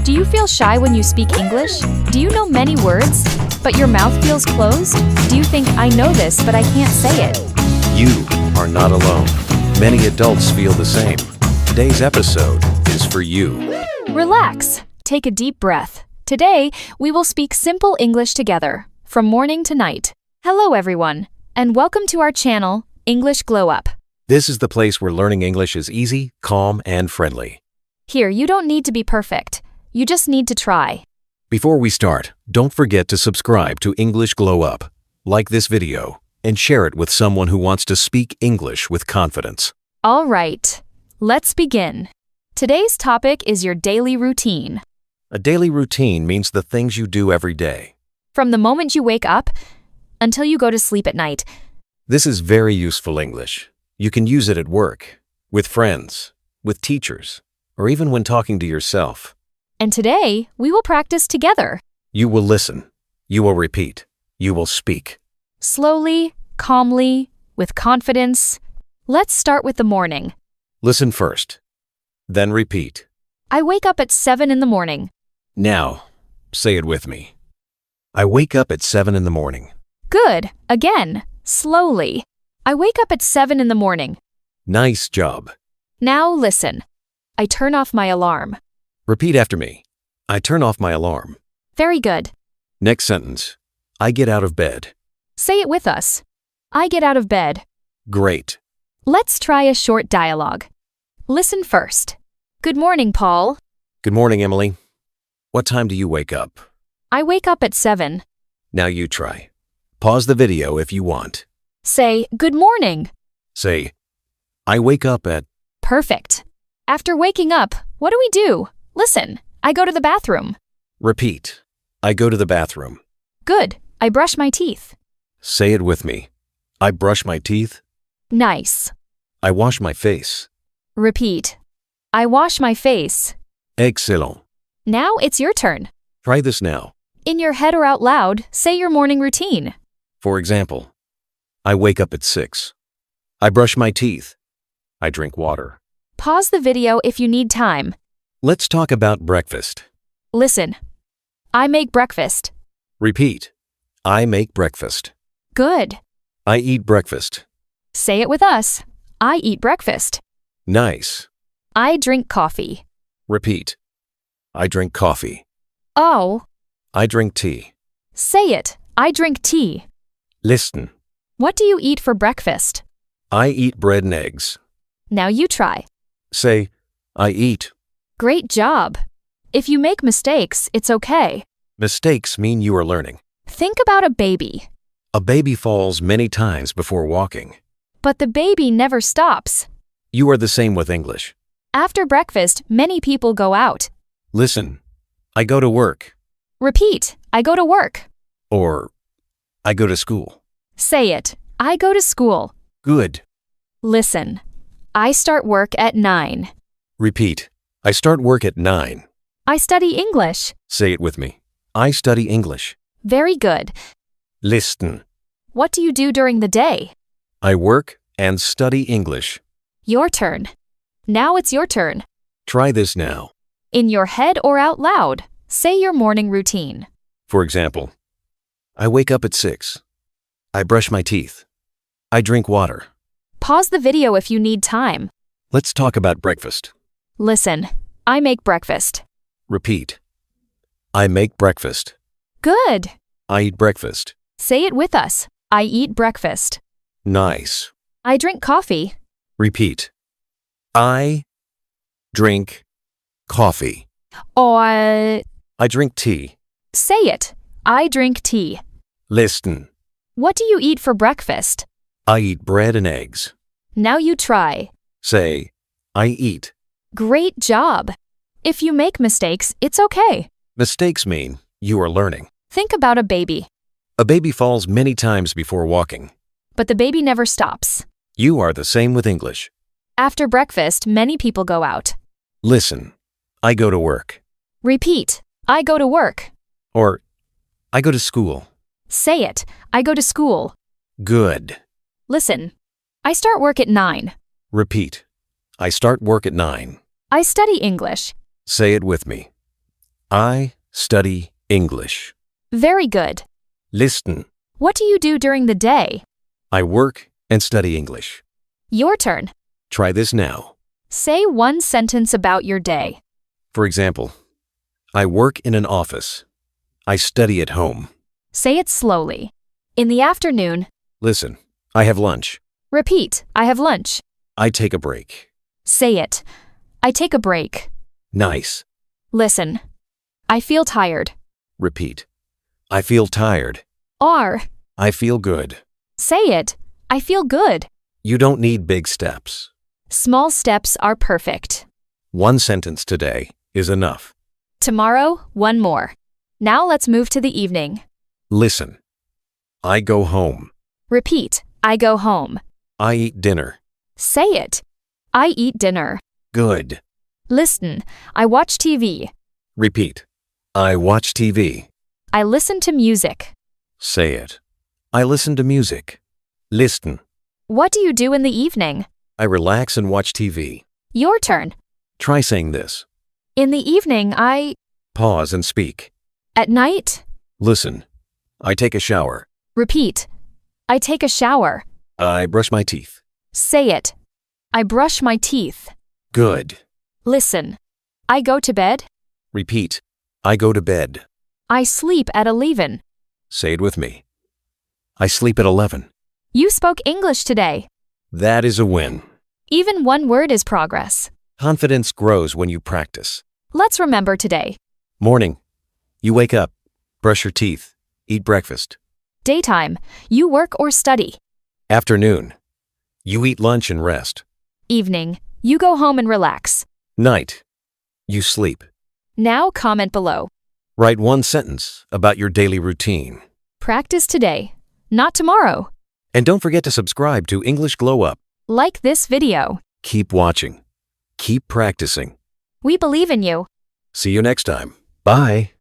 Do you feel shy when you speak English? Do you know many words, but your mouth feels closed? Do you think, I know this, but I can't say it? You are not alone. Many adults feel the same. Today's episode is for you. Relax. Take a deep breath. Today, we will speak simple English together, from morning to night. Hello, everyone, and welcome to our channel, English Glow Up. This is the place where learning English is easy, calm, and friendly. Here, you don't need to be perfect. You just need to try. Before we start, don't forget to subscribe to English Glow Up, like this video, and share it with someone who wants to speak English with confidence. All right, let's begin. Today's topic is your daily routine. A daily routine means the things you do every day. From the moment you wake up until you go to sleep at night. This is very useful English. You can use it at work, with friends, with teachers, or even when talking to yourself. And today, we will practice together. You will listen. You will repeat. You will speak. Slowly, calmly, with confidence. Let's start with the morning. Listen first. Then repeat. I wake up at 7 in the morning. Now, say it with me. I wake up at 7 in the morning. Good. Again, slowly. I wake up at 7 in the morning. Nice job. Now listen. I turn off my alarm. Repeat after me. I turn off my alarm. Very good. Next sentence. I get out of bed. Say it with us. I get out of bed. Great. Let's try a short dialogue. Listen first. Good morning, Paul. Good morning, Emily. What time do you wake up? I wake up at 7. Now you try. Pause the video if you want. Say, good morning. Say, I wake up at... Perfect. After waking up, what do we do? Listen, I go to the bathroom. Repeat. I go to the bathroom. Good. I brush my teeth. Say it with me. I brush my teeth. Nice. I wash my face. Repeat. I wash my face. Excellent. Now it's your turn. Try this now. In your head or out loud, say your morning routine. For example, I wake up at 6. I brush my teeth. I drink water. Pause the video if you need time. Let's talk about breakfast. Listen. I make breakfast. Repeat. I make breakfast. Good. I eat breakfast. Say it with us. I eat breakfast. Nice. I drink coffee. Repeat. I drink coffee. Oh. I drink tea. Say it. I drink tea. Listen. What do you eat for breakfast? I eat bread and eggs. Now you try. Say, I eat. Great job. If you make mistakes, it's okay. Mistakes mean you are learning. Think about a baby. A baby falls many times before walking. But the baby never stops. You are the same with English. After breakfast, many people go out. Listen. I go to work. Repeat. I go to work. Or, I go to school. Say it. I go to school. Good. Listen. I start work at 9. Repeat. I start work at 9. I study English. Say it with me. I study English. Very good. Listen. What do you do during the day? I work and study English. Your turn. Now it's your turn. Try this now. In your head or out loud, say your morning routine. For example, I wake up at 6. I brush my teeth. I drink water. Pause the video if you need time. Let's talk about breakfast. Listen. I make breakfast. Repeat. I make breakfast. Good. I eat breakfast. Say it with us. I eat breakfast. Nice. I drink coffee. Repeat. I drink coffee. Or I drink tea. say it. I drink tea. Listen. What do you eat for breakfast? I eat bread and eggs. Now you try. Say, I eat. Great job. If you make mistakes, it's okay. Mistakes mean you are learning. Think about a baby. A baby falls many times before walking. But the baby never stops. You are the same with English. After breakfast, many people go out. Listen. I go to work. Repeat. I go to work. Or, I go to school. Say it. I go to school. Good. Listen. I start work at 9. Repeat. I start work at 9. I study English. Say it with me. I study English. Very good. Listen. What do you do during the day? I work and study English. Your turn. Try this now. Say one sentence about your day. For example, I work in an office. I study at home. Say it slowly. In the afternoon. Listen, I have lunch. Repeat, I have lunch. I take a break. Say it. I take a break. Nice. Listen. I feel tired. Repeat. I feel tired. I feel good. Say it. I feel good. You don't need big steps. Small steps are perfect. One sentence today is enough. Tomorrow, one more. Now let's move to the evening. Listen. I go home. Repeat, I go home. I eat dinner. Say it. I eat dinner. Good. Listen, I watch TV. Repeat. I watch TV. I listen to music. Say it. I listen to music. Listen. What do you do in the evening? I relax and watch TV. Your turn. Try saying this. In the evening, Pause and speak. At night. Listen. I take a shower. Repeat. I take a shower. I brush my teeth. Say it. I brush my teeth. Good. Listen. I go to bed. Repeat. I go to bed. I sleep at 11. Say it with me. I sleep at 11. You spoke English today. That is a win. Even one word is progress. Confidence grows when you practice. Let's remember today. Morning. You wake up. Brush your teeth. Eat breakfast. Daytime. You work or study. Afternoon. You eat lunch and rest. Evening. You go home and relax. Night. You sleep. Now comment below. Write one sentence about your daily routine. Practice today, not tomorrow. And don't forget to subscribe to English Glow Up. Like this video. Keep watching. Keep practicing. We believe in you. See you next time. Bye.